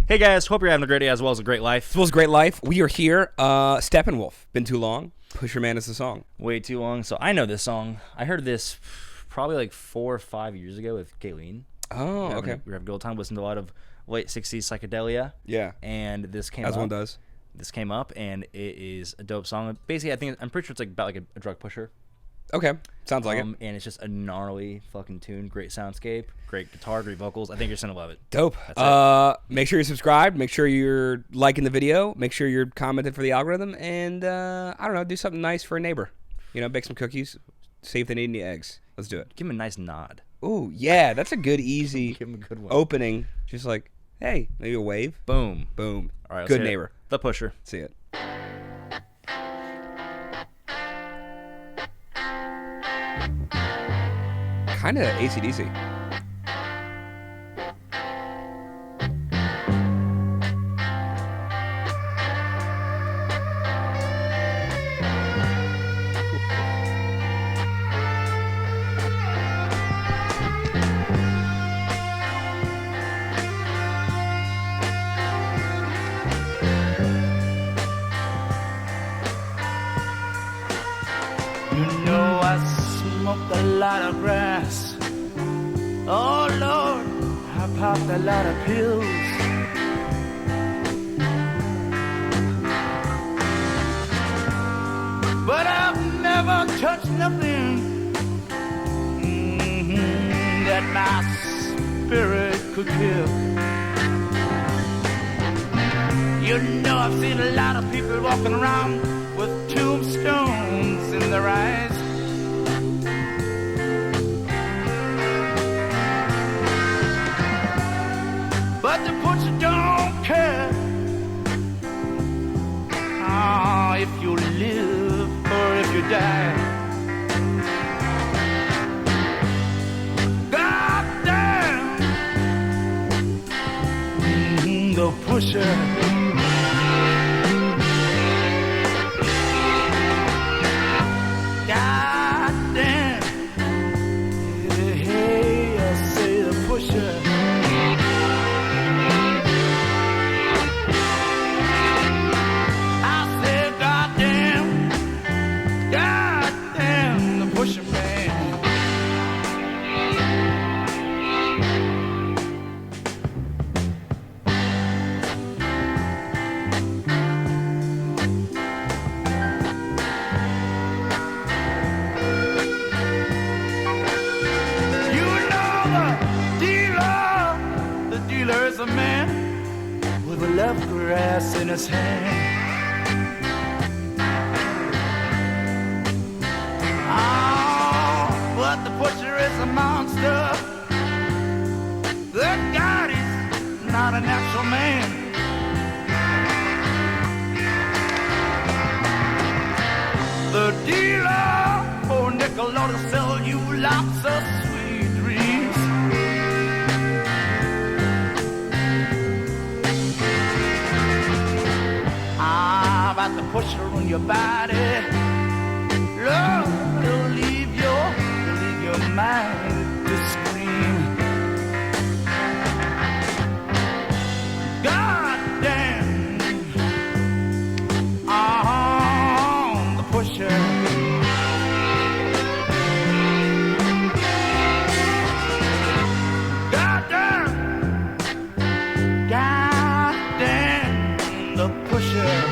Hey guys, hope you're having a great day as well as a great life. As well as a great life. We are here. Steppenwolf. Been too long. Pusher Man is the song. Way too long. So I know this song. I heard this probably like 4 or 5 years ago with Kayleen. Oh, okay. We were having a good old time. Listened to a lot of late 60s psychedelia. Yeah. And this came up. As one does. This came up, and it is a dope song. Basically, I'm pretty sure it's like about like a drug pusher. Okay. Sounds like it. And it's just a gnarly fucking tune. Great soundscape. Great guitar. Great vocals. I think you're going to love it. Dope. Make sure you're subscribed. Make sure you're liking the video. Make sure you're commenting for the algorithm. And, I don't know, do something nice for a neighbor. You know, bake some cookies. See if they need any eggs. Let's do it. Give him a nice nod. Ooh, yeah. That's a good, easy Give him a good one. opening. Just like, hey, maybe a wave. Boom. Boom. All right, good neighbor. The Pusher. See it. Kind of ACDC. You know I smoked a lot of grass. Oh Lord, I popped a lot of pills. But I've never touched nothing that my spirit could kill. You know I've seen a lot of people walking around with tombstones in their eyes. But the butcher don't care if you live or if you die. God damn, the pusher. There's a man with a love grass in his hand. Oh, but the pusher is a monster. Good God, he's not a natural man. The dealer, oh nickel, ought to sell you lots of sweet dreams. About the pusher on your body, Lord, it'll leave your mind to scream. God damn, the pusher. God damn, the pusher.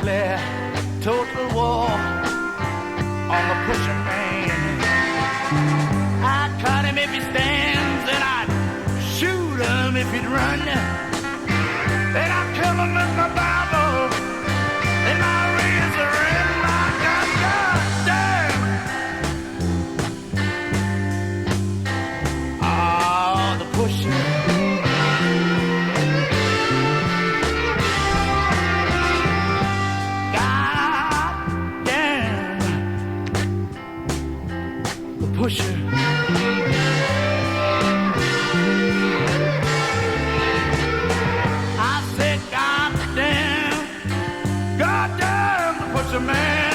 declare total war on the pusher man. I'd cut him if he stands, and I'd shoot him if he'd run. Then I'd kill him with my Bible and my razor and my goddamn. Oh, the pusher. Pusher. I said, goddamn, the pusher man.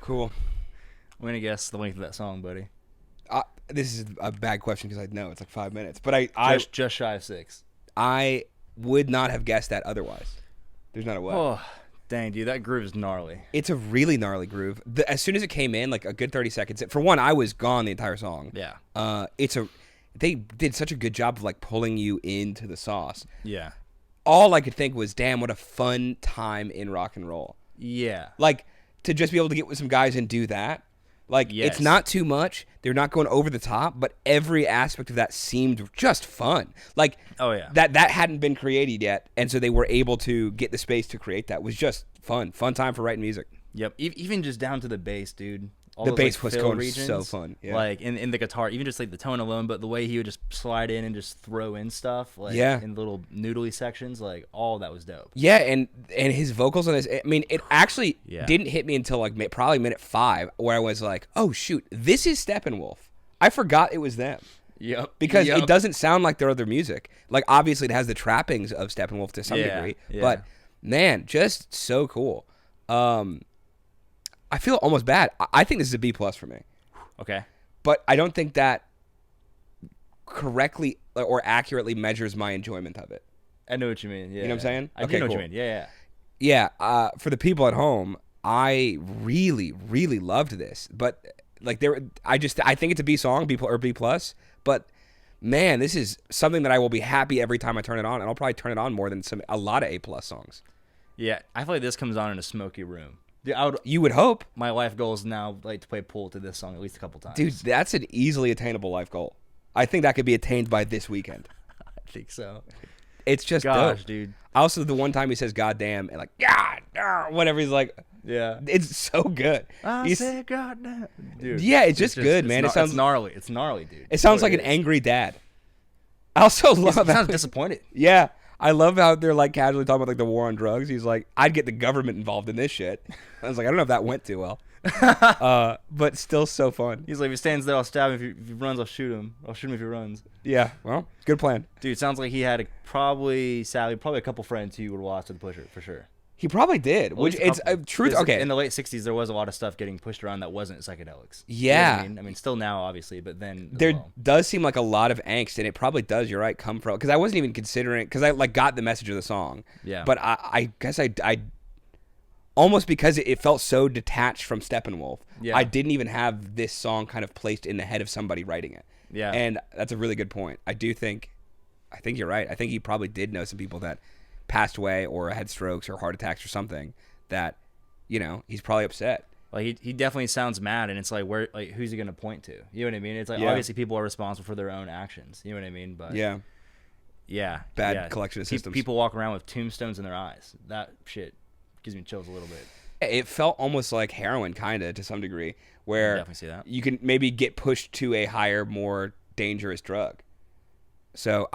Cool. I'm gonna guess the length of that song, buddy. This is a bad question because I know it's like 5 minutes, but I Just shy of 6. I would not have guessed that otherwise. There's not a way. Oh, dang, dude, that groove is gnarly. It's a really gnarly groove. As soon as it came in, like a good 30 seconds. For one, I was gone the entire song. Yeah. They did such a good job of like pulling you into the sauce. Yeah. All I could think was, damn, what a fun time in rock and roll. Yeah. Like, to just be able to get with some guys and do that. Like, Yes. It's not too much. They're not going over the top, but every aspect of that seemed just fun. Like, Oh, yeah. that hadn't been created yet, and so they were able to get the space to create that. It was just fun. Fun time for writing music. Yep. Even just down to the bass, dude. All The those, bass like, was fill going regions, so fun, yeah. Like in the guitar, even just like the tone alone, but the way he would just slide in and just throw in stuff, like Yeah. in little noodly sections, like all that was dope. Yeah, and his vocals on this, I mean, it actually Yeah. didn't hit me until like probably minute 5, where I was like, oh, shoot, this is Steppenwolf. I forgot it was them. Yep. Because Yep. it doesn't sound like their other music. Like, obviously, it has the trappings of Steppenwolf to some Yeah, degree. yeah. But, man, just so cool. I feel almost bad. I think this is a B+ for me. Okay. But I don't think that correctly or accurately measures my enjoyment of it. I know what you mean. Yeah. know what I'm saying? I Okay, do know cool. what you mean. Yeah. Yeah, for the people at home, I really, really loved this. But like, I think it's a B song, B or B+. But man, this is something that I will be happy every time I turn it on, and I'll probably turn it on more than a lot of A+ songs. Yeah. I feel like this comes on in a smoky room. Dude, You would hope, my life goal is now like to play pool to this song at least a couple times. dude. That's an easily attainable life goal. I think that could be attained by this weekend. I think so. It's just Gosh, dope. dude. Also, the one time he says "goddamn" and like "God," whatever, he's like, Yeah. it's so good. I He's- said goddamn. Dude. Yeah, it's just good, man. It sounds it's gnarly. It's gnarly, dude. It sounds What like an is. angry dad. I also love He how, sounds disappointed. yeah, I love how they're like casually talking about like the war on drugs. He's like, I'd get the government involved in this shit. I was like, I don't know if that went too well, but still so fun. He's like, if he stands there, I'll stab him. If he runs, I'll shoot him. I'll shoot him if he runs. Yeah, well, good plan. Dude, sounds like he had probably a couple friends who would watch the Pusher for sure. He probably did, At which least a it's couple. truth. 'Cause Okay, In the late '60s, there was a lot of stuff getting pushed around that wasn't psychedelics. Yeah. You know what I mean, still now, obviously, but then as there well. does seem like a lot of angst, and it probably does. You're right, come from because I wasn't even considering because I like got the message of the song. Yeah. But I guess I almost because it felt so detached from Steppenwolf. Yeah. I didn't even have this song kind of placed in the head of somebody writing it. Yeah. And that's a really good point. I think you're right. I think he probably did know some people that passed away or had strokes or heart attacks or something that, he's probably upset. Like he definitely sounds mad, and it's like who's he gonna point to? You know what I mean? It's like Yeah. obviously people are responsible for their own actions. You know what I mean? But Yeah. yeah, Bad yeah. collection of systems. People walk around with tombstones in their eyes. That shit gives me chills a little bit. It felt almost like heroin, kind of, to some degree, where definitely see that. you can maybe get pushed to a higher, more dangerous drug. So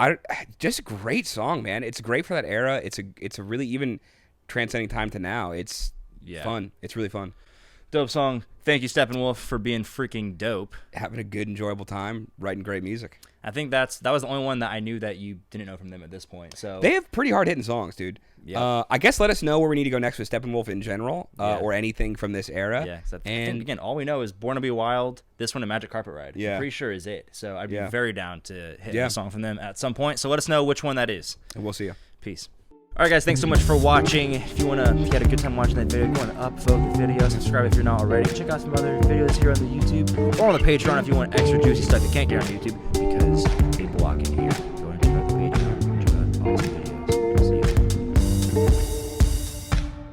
just a great song, man. It's great for that era. It's a really even transcending time to now. It's Yeah. fun. It's really fun. Dope song. Thank you, Steppenwolf, for being freaking dope. Having a good, enjoyable time, writing great music. I think that was the only one that I knew that you didn't know from them at this point. So They have pretty hard-hitting songs, dude. Yeah. I guess let us know where we need to go next with Steppenwolf in general, Yeah. or anything from this era. yeah, 'cause I and think, again, all we know is Born to Be Wild, this one, and Magic Carpet Ride. Yeah. I'm pretty sure is it. So I'd be Yeah. very down to hit Yeah. a song from them at some point. So let us know which one that is. we'll see you. Peace. All right, guys, thanks so much for watching. If you had a good time watching that video, go and upvote the video, subscribe if you're not already. Check out some other videos here on the YouTube or on the Patreon if you want extra juicy stuff you can't get on YouTube.